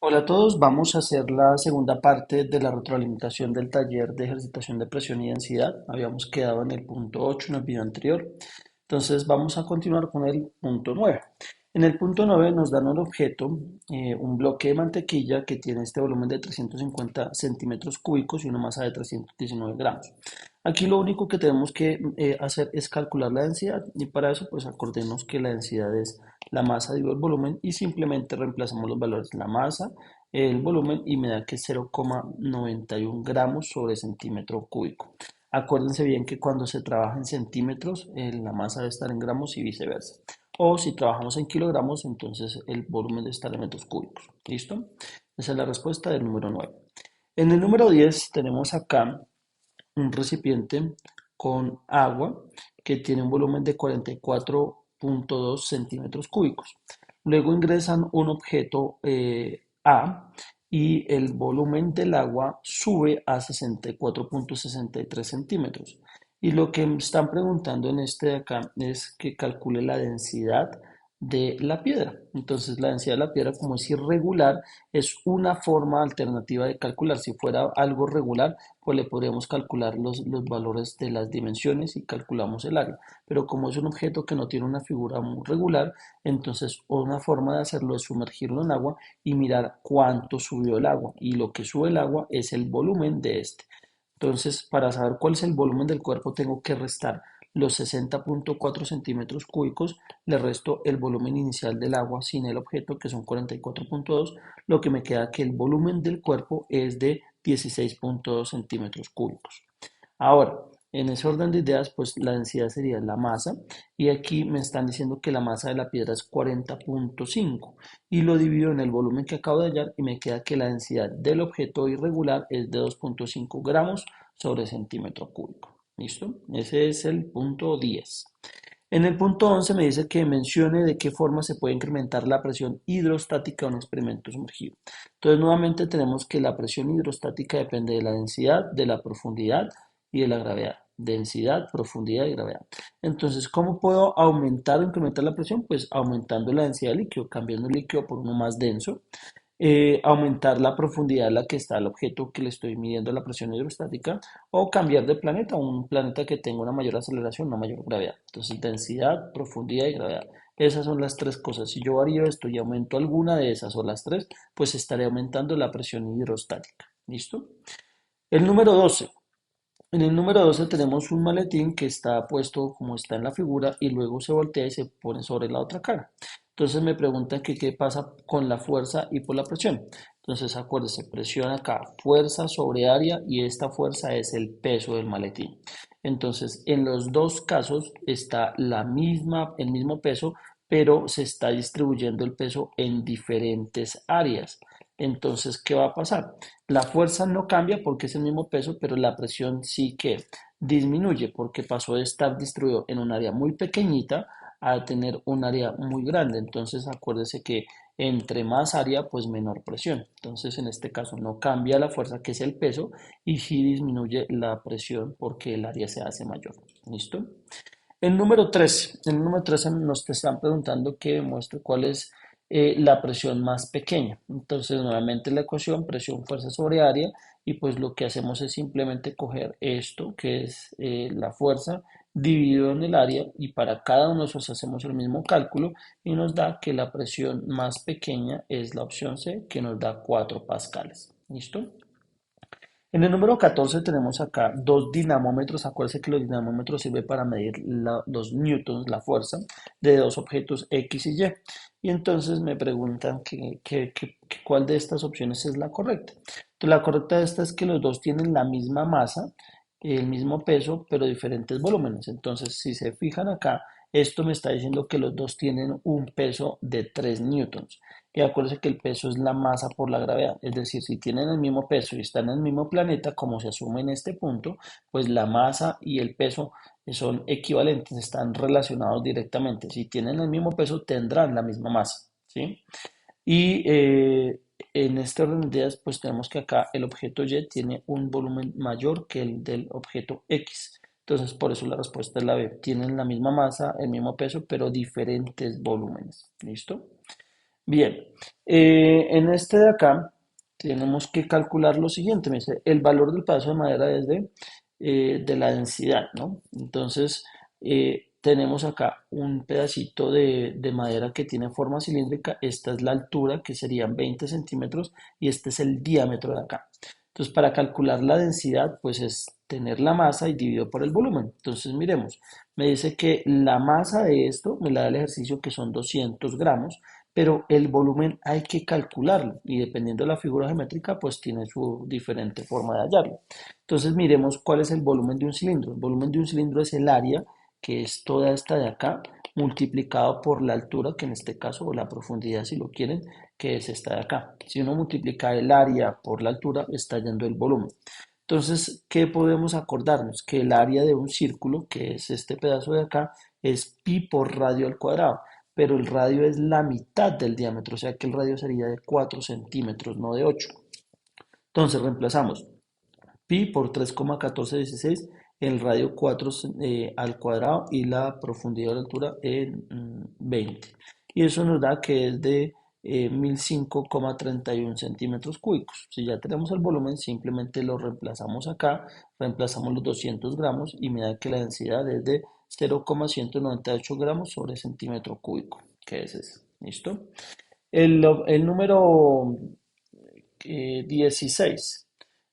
Hola a todos, vamos a hacer la segunda parte de la retroalimentación del taller de ejercitación de presión y densidad. Habíamos quedado en el punto 8 en el video anterior, entonces vamos a continuar con el punto 9. En el punto 9 nos dan un objeto, un bloque de mantequilla que tiene este volumen de 350 centímetros cúbicos y una masa de 319 gramos. Aquí lo único que tenemos que hacer es calcular la densidad y para eso pues acordemos que la densidad es la masa dividido el volumen y simplemente reemplazamos los valores de la masa, el volumen y me da que es 0,91 gramos sobre centímetro cúbico. Acuérdense bien que cuando se trabaja en centímetros, la masa debe estar en gramos y viceversa. O si trabajamos en kilogramos, entonces el volumen debe estar en metros cúbicos. ¿Listo? Esa es la respuesta del número 9. En el número 10 tenemos acá un recipiente con agua que tiene un volumen de 44,2 centímetros cúbicos. Luego ingresan un objeto A y el volumen del agua sube a 64,63 centímetros. Y lo que me están preguntando en este de acá es que calcule la densidad de la piedra. Entonces la densidad de la piedra, como es irregular, es una forma alternativa de calcular. Si fuera algo regular, pues le podríamos calcular los valores de las dimensiones y calculamos el área. Pero como es un objeto que no tiene una figura muy regular, entonces una forma de hacerlo es sumergirlo en agua y mirar cuánto subió el agua. Y lo que sube el agua es el volumen de este. Entonces, para saber cuál es el volumen del cuerpo, tengo que restar los 60,4 centímetros cúbicos, le resto el volumen inicial del agua sin el objeto, que son 44,2, lo que me queda que el volumen del cuerpo es de 16,2 centímetros cúbicos. Ahora, en ese orden de ideas, pues la densidad sería la masa y aquí me están diciendo que la masa de la piedra es 40,5 y lo divido en el volumen que acabo de hallar y me queda que la densidad del objeto irregular es de 2,5 gramos sobre centímetro cúbico. ¿Listo? Ese es el punto 10. En el punto 11 me dice que mencione de qué forma se puede incrementar la presión hidrostática de un experimento sumergido. Entonces, nuevamente tenemos que la presión hidrostática depende de la densidad, de la profundidad y de la gravedad. Densidad, profundidad y gravedad. Entonces, ¿cómo puedo aumentar o incrementar la presión? Pues aumentando la densidad del líquido, cambiando el líquido por uno más denso, aumentar la profundidad a la que está el objeto que le estoy midiendo la presión hidrostática o cambiar de planeta a un planeta que tenga una mayor aceleración, una mayor gravedad. Entonces, densidad, profundidad y gravedad. Esas son las tres cosas. Si yo varío esto y aumento alguna de esas o las tres, pues estaré aumentando la presión hidrostática. ¿Listo? El número 12. En el número 12 tenemos un maletín que está puesto como está en la figura y luego se voltea y se pone sobre la otra cara. Entonces me preguntan que qué pasa con la fuerza y por la presión. Entonces acuérdense, presión acá, fuerza sobre área y esta fuerza es el peso del maletín. Entonces en los dos casos está el mismo peso, pero se está distribuyendo el peso en diferentes áreas. Entonces, ¿qué va a pasar? La fuerza no cambia porque es el mismo peso, pero la presión sí que disminuye porque pasó de estar distribuido en un área muy pequeñita a tener un área muy grande. Entonces, acuérdese que entre más área, pues menor presión. Entonces, en este caso no cambia la fuerza, que es el peso, y sí disminuye la presión porque el área se hace mayor. ¿Listo? En el número 13 nos te están preguntando que muestre cuál es la presión más pequeña. Entonces, nuevamente la ecuación, presión, fuerza sobre área, y pues lo que hacemos es simplemente coger esto, que es la fuerza, dividido en el área, y para cada uno de esos hacemos el mismo cálculo, y nos da que la presión más pequeña es la opción C, que nos da 4 pascales. ¿Listo? En el número 14 tenemos acá dos dinamómetros. Acuérdense que los dinamómetros sirven para medir los newtons, la fuerza de dos objetos X y Y. Y entonces me preguntan cuál de estas opciones es la correcta. Entonces, la correcta de esta es que los dos tienen la misma masa, el mismo peso, pero diferentes volúmenes. Entonces, si se fijan acá, esto me está diciendo que los dos tienen un peso de 3 newtons. Y acuérdense que el peso es la masa por la gravedad. Es decir, si tienen el mismo peso y están en el mismo planeta, como se asume en este punto, pues la masa y el peso son equivalentes, están relacionados directamente. Si tienen el mismo peso, tendrán la misma masa, ¿sí? Y en este orden de ideas, pues tenemos que acá el objeto Y tiene un volumen mayor que el del objeto X. Entonces, por eso la respuesta es la B. Tienen la misma masa, el mismo peso, pero diferentes volúmenes. ¿Listo? Bien, en este de acá tenemos que calcular lo siguiente, me dice, el valor del pedazo de madera es de la densidad, ¿no? Entonces, tenemos acá un pedacito de madera que tiene forma cilíndrica, esta es la altura, que serían 20 centímetros, y este es el diámetro de acá. Entonces, para calcular la densidad, pues es tener la masa y dividido por el volumen. Entonces, miremos, me dice que la masa de esto me la da el ejercicio que son 200 gramos, pero el volumen hay que calcularlo y dependiendo de la figura geométrica, pues tiene su diferente forma de hallarlo. Entonces miremos cuál es el volumen de un cilindro. El volumen de un cilindro es el área, que es toda esta de acá, multiplicado por la altura, que en este caso, o la profundidad si lo quieren, que es esta de acá. Si uno multiplica el área por la altura, está yendo el volumen. Entonces, ¿qué podemos acordarnos? Que el área de un círculo, que es este pedazo de acá, es pi por radio al cuadrado, pero el radio es la mitad del diámetro, o sea que el radio sería de 4 centímetros, no de 8. Entonces reemplazamos pi por 3,1416, el radio 4 al cuadrado y la profundidad de la altura en 20. Y eso nos da que es de 1005,31 centímetros cúbicos. Si ya tenemos el volumen, simplemente lo reemplazamos acá, reemplazamos los 200 gramos y me da que la densidad es de 0,198 gramos sobre centímetro cúbico, que es ese. ¿Listo? El número 16.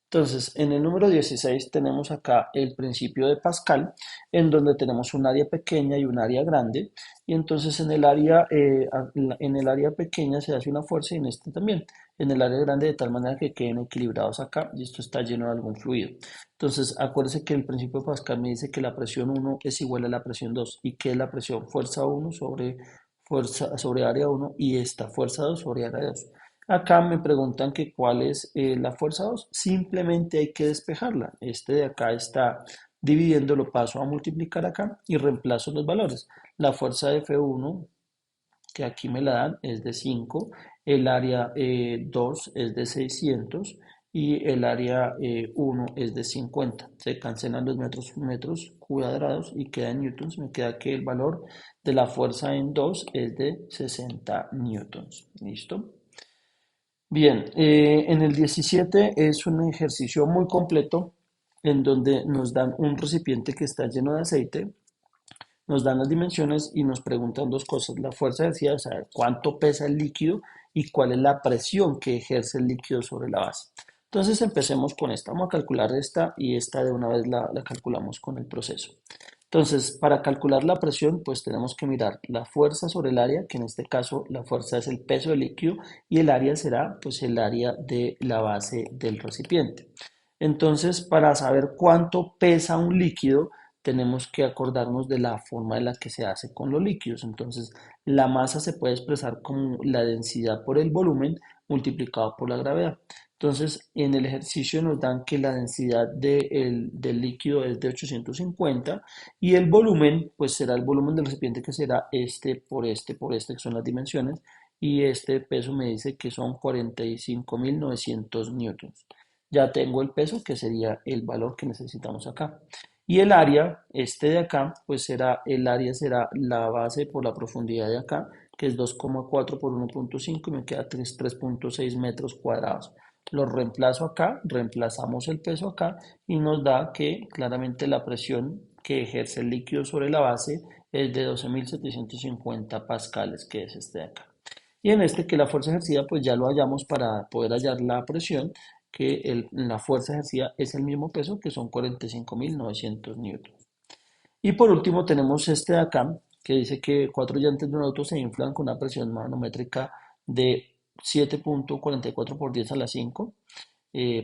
Entonces, en el número 16 tenemos acá el principio de Pascal, en donde tenemos un área pequeña y un área grande, y entonces en el área pequeña se hace una fuerza y en este también, en el área grande de tal manera que queden equilibrados acá, y esto está lleno de algún fluido. Entonces, acuérdense que el principio de Pascal me dice que la presión 1 es igual a la presión 2, y que es la presión fuerza 1 sobre fuerza sobre área 1 y esta fuerza 2 sobre área 2. Acá me preguntan que cuál es la fuerza 2. Simplemente hay que despejarla. Este de acá está dividiendo, lo paso a multiplicar acá y reemplazo los valores. La fuerza de F1, que aquí me la dan, es de 5. El área 2 es de 600 y el área 1 es de 50. Se cancelan los metros cuadrados y queda en newtons. Me queda que el valor de la fuerza en 2 es de 60 newtons. ¿Listo? Bien, en el 17 es un ejercicio muy completo en donde nos dan un recipiente que está lleno de aceite, nos dan las dimensiones y nos preguntan dos cosas. La fuerza ejercida es saber cuánto pesa el líquido y cuál es la presión que ejerce el líquido sobre la base. Entonces empecemos con esta. Vamos a calcular esta y esta de una vez la calculamos con el proceso. Entonces, para calcular la presión, pues tenemos que mirar la fuerza sobre el área, que en este caso la fuerza es el peso del líquido y el área será pues el área de la base del recipiente. Entonces, para saber cuánto pesa un líquido, tenemos que acordarnos de la forma en la que se hace con los líquidos. Entonces, la masa se puede expresar como la densidad por el volumen multiplicado por la gravedad. Entonces, en el ejercicio nos dan que la densidad del líquido es de 850 y el volumen, pues será el volumen del recipiente que será por este, que son las dimensiones, y este peso me dice que son 45.900 newtons. Ya tengo el peso, que sería el valor que necesitamos acá. Y el área, este de acá, pues el área será la base por la profundidad de acá, que es 2,4 por 1,5 y me queda 3,6 metros cuadrados. Lo reemplazo acá, reemplazamos el peso acá y nos da que claramente la presión que ejerce el líquido sobre la base es de 12.750 pascales, que es este de acá. Y en este que la fuerza ejercida, pues ya lo hallamos para poder hallar la presión, que la fuerza ejercida es el mismo peso, que son 45.900 newtons. Y por último tenemos este de acá, que dice que cuatro llantas de un auto se inflan con una presión manométrica de 7,44 por 10 a la 5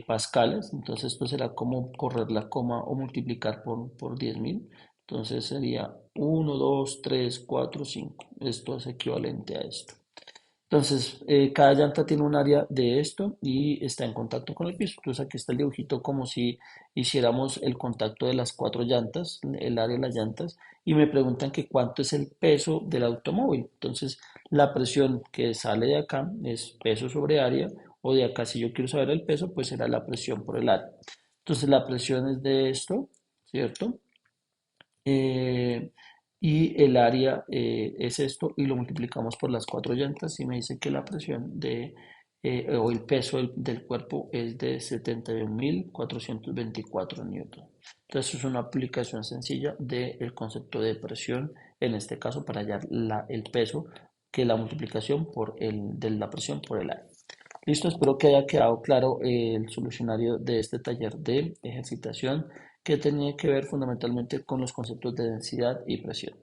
pascales. Entonces esto será como correr la coma o multiplicar por 10.000. Entonces sería 1, 2, 3, 4, 5. Esto es equivalente a esto. Entonces, cada llanta tiene un área de esto y está en contacto con el piso. Entonces, aquí está el dibujito como si hiciéramos el contacto de las cuatro llantas, el área de las llantas, y me preguntan que cuánto es el peso del automóvil. Entonces, la presión que sale de acá es peso sobre área, o de acá, si yo quiero saber el peso, pues será la presión por el área. Entonces, la presión es de esto, ¿cierto? Eh, y el área es esto y lo multiplicamos por las cuatro llantas y me dice que la presión o el peso del cuerpo es de 71.424 newton. Entonces es una aplicación sencilla del concepto de presión, en este caso para hallar el peso, que la multiplicación de la presión por el área. Listo, espero que haya quedado claro el solucionario de este taller de ejercitación que tenía que ver fundamentalmente con los conceptos de densidad y presión.